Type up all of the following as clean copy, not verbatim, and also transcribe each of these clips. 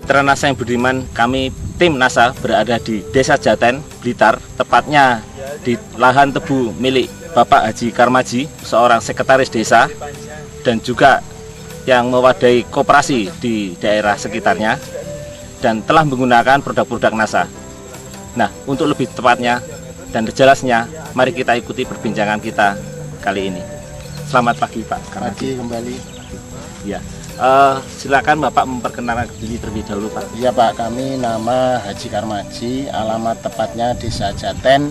Mitra NASA yang budiman, kami tim NASA berada di Desa Jaten, Blitar, tepatnya di lahan tebu milik Bapak Haji Karmaji, seorang sekretaris desa dan juga yang mewadai koperasi di daerah sekitarnya dan telah menggunakan produk-produk NASA. Nah, untuk lebih tepatnya dan jelasnya, mari kita ikuti perbincangan kita kali ini. Selamat pagi Pak Karmaji. Pagi kembali. Ya. Silakan Bapak memperkenalkan diri terlebih dahulu Pak. Iya Pak, kami nama Haji Karmaji, alamat tepatnya Desa Jaten,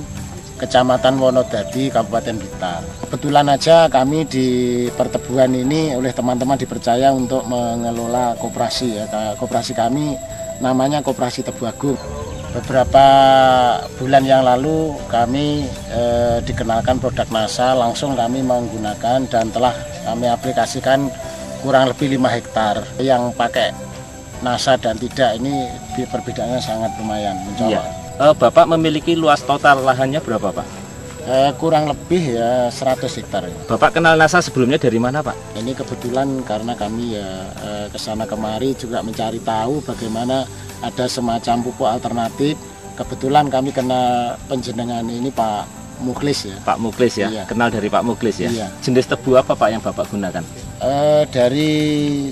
Kecamatan Wonodadi, Kabupaten Blitar. Kebetulan aja kami di pertebuan ini oleh teman-teman dipercaya untuk mengelola koperasi ya. Koperasi kami namanya Koperasi Tebu Agung. Beberapa bulan yang lalu kami dikenalkan produk NASA, langsung kami menggunakan dan telah kami aplikasikan kurang lebih 5 hektar. Yang pakai NASA dan tidak ini perbedaannya sangat lumayan mencolok. Iya. Bapak memiliki luas total lahannya berapa Pak? Kurang lebih ya 100 hektar. Bapak kenal NASA sebelumnya dari mana Pak? Ini kebetulan karena kami ya kesana kemari juga mencari tahu bagaimana ada semacam pupuk alternatif. Kebetulan kami kenal penjenengan ini Pak Mukhlis ya. Pak Mukhlis ya, iya. Kenal dari Pak Mukhlis ya. Iya. Jenis tebu apa Pak yang Bapak gunakan? Dari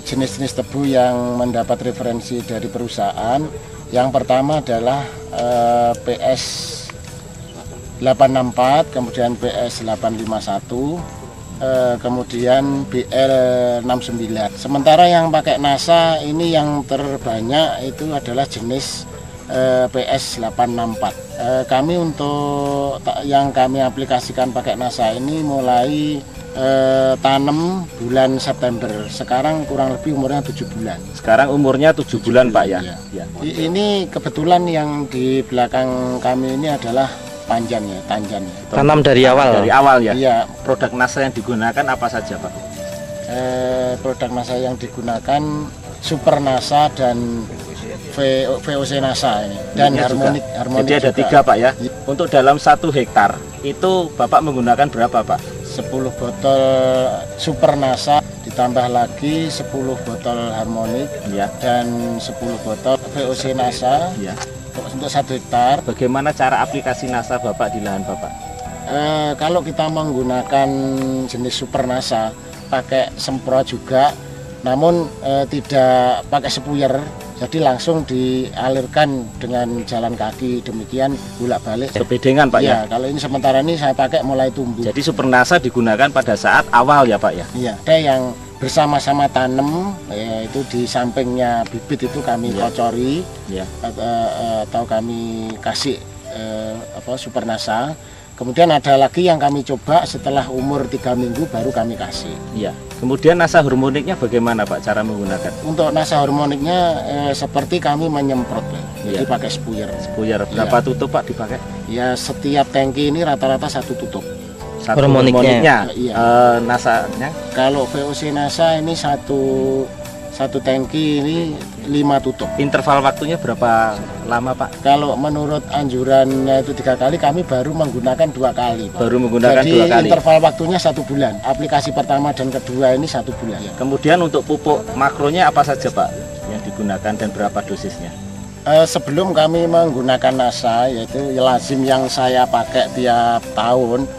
jenis-jenis tebu yang mendapat referensi dari perusahaan, yang pertama adalah PS 864, kemudian PS 851, kemudian BL 69. Sementara yang pakai NASA ini yang terbanyak itu adalah jenis PS 864. Kami untuk yang kami aplikasikan pakai NASA ini mulai tanam bulan September. Sekarang kurang lebih umurnya 7 bulan. Sekarang umurnya 7 bulan Pak ya. Iya. Ya. Ini kebetulan yang di belakang kami ini adalah tanjan ya. Tanam dari awal. Dari awal ya. Iya. Produk NASA yang digunakan apa saja Pak? Produk NASA yang digunakan Super NASA dan VOC NASA ini dan harmonik Jadi ada juga. 3 Pak ya. Untuk dalam 1 hektar itu Bapak menggunakan berapa Pak? 10 botol Super NASA ditambah lagi 10 botol harmonik Ya. dan 10 botol VOC NASA Ya. untuk 1 hektar. Bagaimana cara aplikasi NASA Bapak di lahan Bapak? Kalau kita menggunakan jenis Super NASA pakai semprot juga, namun tidak pakai spuyer, jadi langsung dialirkan dengan jalan kaki, demikian bolak-balik. Kebedengan Pak ya? Kalau ini sementara ini saya pakai mulai tumbuh. Jadi Super NASA digunakan pada saat awal ya Pak ya? Iya, ada yang bersama-sama tanam, yaitu di sampingnya bibit itu kami kocori, atau kami kasih Super NASA. Kemudian ada lagi yang kami coba setelah umur 3 minggu baru kami kasih. Iya. Kemudian NASA harmoniknya bagaimana Pak cara menggunakan? Untuk NASA harmoniknya seperti kami menyemprot, jadi pakai spuyer. Spuyer berapa tutup Pak dipakai? Ya setiap tangki ini rata-rata 1 tutup. Satu Harmoniknya. Iya. NASA-nya? Kalau VOC NASA ini satu tangki ini 5 tutup. Interval waktunya berapa lama Pak? Kalau menurut anjurannya itu 3 kali, kami baru menggunakan 2 kali Pak. Baru menggunakan Jadi 2 kali. interval waktunya 1 bulan. Aplikasi pertama dan kedua ini 1 bulan. Kemudian untuk pupuk makronya apa saja Pak yang digunakan dan berapa dosisnya? Sebelum kami menggunakan NASA, yaitu lazim yang saya pakai tiap tahun.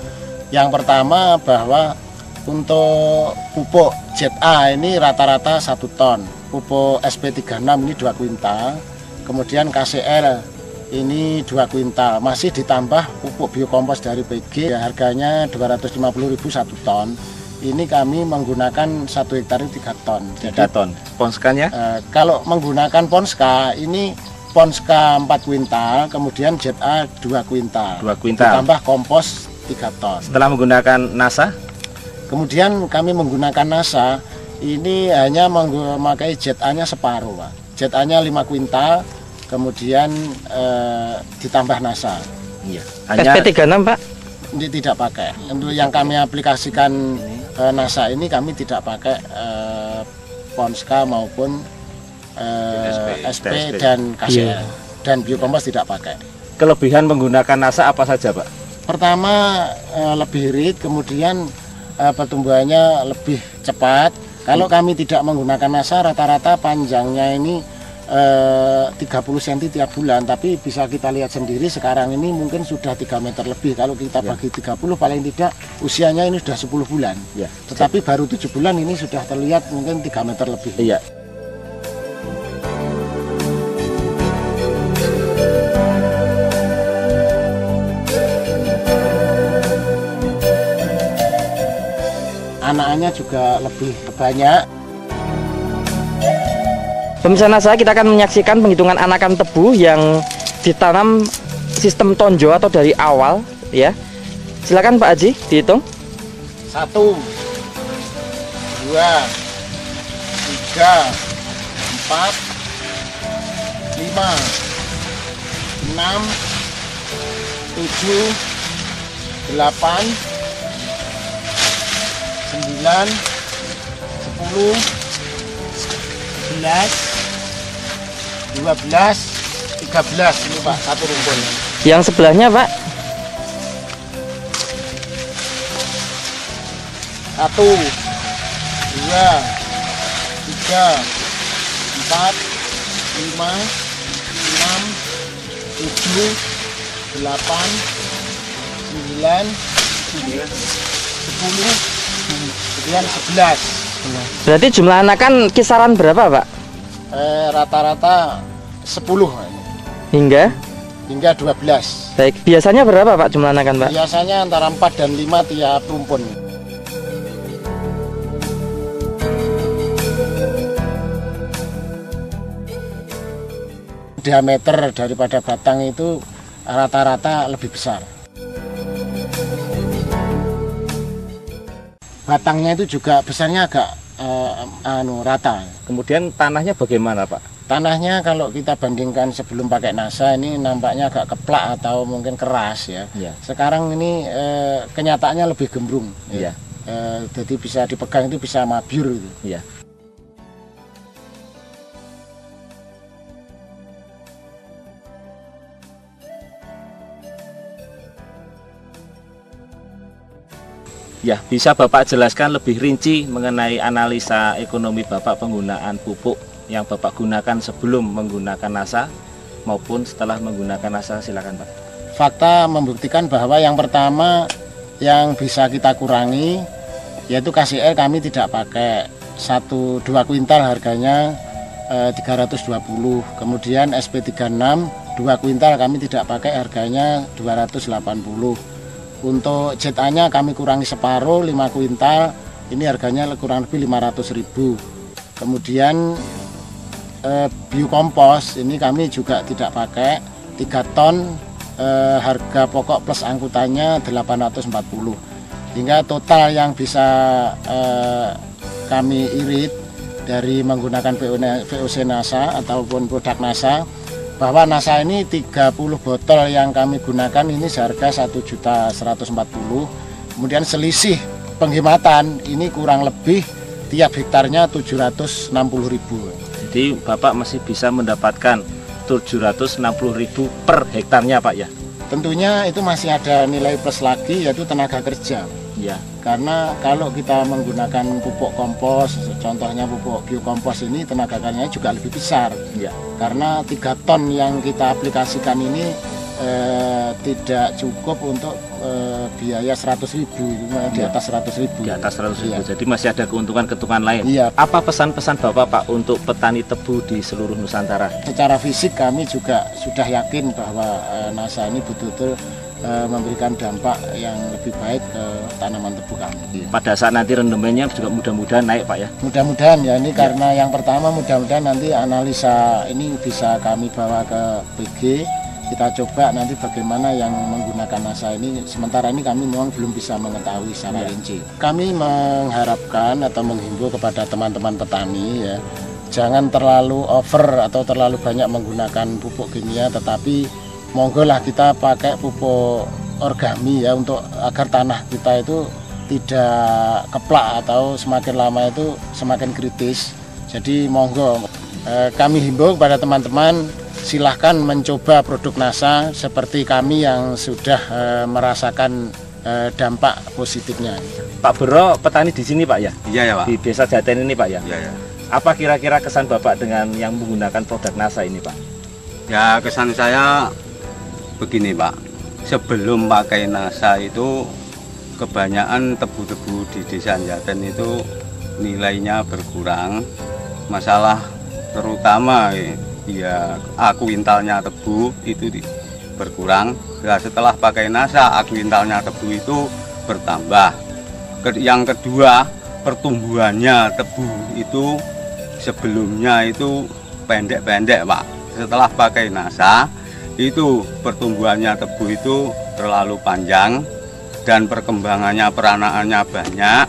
Yang pertama bahwa untuk pupuk ZA ini rata-rata 1 ton, pupuk SP36 ini 2 kuintal, kemudian KCL ini 2 kuintal, masih ditambah pupuk biokompos dari PG, harganya 250.000 1 ton. Ini kami menggunakan 1 hektar 3 ton. 3 ton. Ponskanya? Kalau menggunakan Ponska ini Ponska 4 kuintal, kemudian ZA 2 kuintal. 2 kuintal. Ditambah kompos 3 ton. Setelah menggunakan NASA? Kemudian kami menggunakan NASA, ini hanya memakai ZA-nya separuh Pak. ZA-nya 5 kuintal, kemudian ditambah NASA. Iya. SP36 Pak? Ini tidak pakai. Untuk yang kami aplikasikan NASA ini kami tidak pakai Ponska maupun SP dan KCL. Dan biokompos tidak pakai. Kelebihan menggunakan NASA apa saja Pak? Pertama lebih irit, kemudian pertumbuhannya lebih cepat. Kalau kami tidak menggunakan NASA, rata-rata panjangnya ini 30 cm tiap bulan, tapi bisa kita lihat sendiri sekarang ini mungkin sudah 3 meter lebih. Kalau kita bagi 30 paling tidak usianya ini sudah 10 bulan. Ya. Tetapi baru 7 bulan ini sudah terlihat mungkin 3 meter lebih. Iya. Anaknya juga lebih banyak. Pemirsa NASA, kita akan menyaksikan penghitungan anakan tebu yang ditanam sistem tonjo atau dari awal, ya. Silakan Pak Haji, dihitung. 1, 2, 3, 4, 5, 6, 7, 8, 9, 10, 11, 12, 13 ini Pak, satu rumpun. Yang sebelahnya Pak. 1, 2, 3, 4, 5, 6, 7, 8, 9, 10, kemudian 11. Berarti jumlah anakan kisaran berapa Pak? Rata-rata 10 Hingga 12. baik. Biasanya berapa Pak jumlah anakan Pak? Biasanya antara 4 dan 5 tiap rumpun. Diameter daripada batang itu rata-rata lebih besar. Batangnya itu juga besarnya agak rata. Kemudian tanahnya bagaimana Pak? Tanahnya kalau kita bandingkan sebelum pakai NASA ini nampaknya agak keplak atau mungkin keras ya. Ya. Sekarang ini kenyataannya lebih gembrung. Iya. Jadi bisa dipegang itu bisa mabyur gitu. Iya. Ya, bisa Bapak jelaskan lebih rinci mengenai analisa ekonomi Bapak penggunaan pupuk yang Bapak gunakan sebelum menggunakan NASA maupun setelah menggunakan NASA, silakan Pak. Fakta membuktikan bahwa yang pertama yang bisa kita kurangi yaitu KCL kami tidak pakai 2 kuintal harganya 320. Kemudian SP36 2 kuintal kami tidak pakai harganya 280. Untuk ZA-nya kami kurangi separuh 5 kuintal, ini harganya kurang lebih 500.000. Kemudian biokompos ini kami juga tidak pakai 3 ton, harga pokok plus angkutannya 840. Hingga total yang bisa kami irit dari menggunakan VOC NASA ataupun produk NASA, bahwa NASA ini 30 botol yang kami gunakan ini seharga 1.140.000. Kemudian selisih penghematan ini kurang lebih tiap hektarnya 760.000. Jadi Bapak masih bisa mendapatkan 760.000 per hektarnya Pak ya? Tentunya itu masih ada nilai plus lagi yaitu tenaga kerja. Ya. Karena kalau kita menggunakan pupuk kompos, contohnya pupuk biokompos ini tenaga kerjanya juga lebih besar. Ya. Karena 3 ton yang kita aplikasikan ini tidak cukup untuk biaya 100.000, di atas 100.000. Di atas 100.000. Iya. Jadi masih ada keuntungan-keuntungan lain. Iya. Apa pesan-pesan Bapak Pak untuk petani tebu di seluruh Nusantara? Secara fisik kami juga sudah yakin bahwa NASA ini betul-betul memberikan dampak yang lebih baik ke tanaman tebu kami. Pada saat nanti rendemennya juga mudah-mudahan naik Pak ya? Mudah-mudahan ya, ini karena yang pertama mudah-mudahan nanti analisa ini bisa kami bawa ke PG. Kita coba nanti bagaimana yang menggunakan NASA ini. Sementara ini kami memang belum bisa mengetahui secara rinci. Kami mengharapkan atau menghimbau kepada teman-teman petani ya, jangan terlalu over atau terlalu banyak menggunakan pupuk kimia, tetapi monggo lah kita pakai pupuk orgami ya, untuk agar tanah kita itu tidak keplak atau semakin lama itu semakin kritis. Jadi monggo kami himbau kepada teman-teman, silahkan mencoba produk NASA seperti kami yang sudah merasakan dampak positifnya. Pak Bro petani di sini Pak ya? Iya ya Pak. Di Desa Jaten ini Pak ya? Iya ya. Apa kira-kira kesan Bapak dengan yang menggunakan produk NASA ini, Pak? Ya, kesan saya begini, Pak. Sebelum pakai NASA itu kebanyakan tebu-tebu di Desa Jaten itu nilainya berkurang. Masalah terutama ya akuintalnya tebu itu berkurang. Nah, setelah pakai NASA akuintalnya tebu itu bertambah. Yang kedua, pertumbuhannya tebu itu sebelumnya itu pendek-pendek, Pak. Setelah pakai NASA itu pertumbuhannya tebu itu terlalu panjang dan perkembangannya peranakannya banyak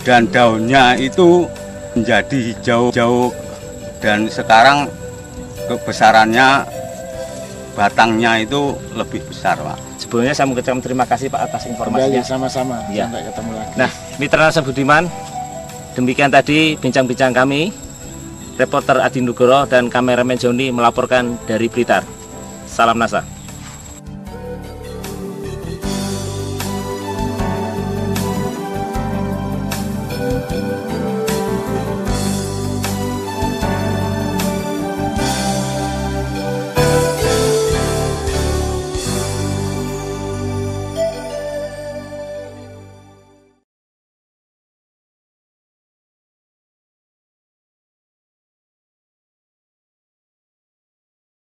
dan daunnya itu menjadi hijau-hijau dan sekarang kebesarannya batangnya itu lebih besar, Pak. Sebelumnya saya mengucapkan terima kasih Pak atas informasinya. Sama-sama. Ya. Sampai ketemu lagi. Nah, Mitra NASA Budiman, demikian tadi bincang-bincang kami. Reporter Adi Nugroho dan kameramen Joni melaporkan dari Blitar. Salam NASA.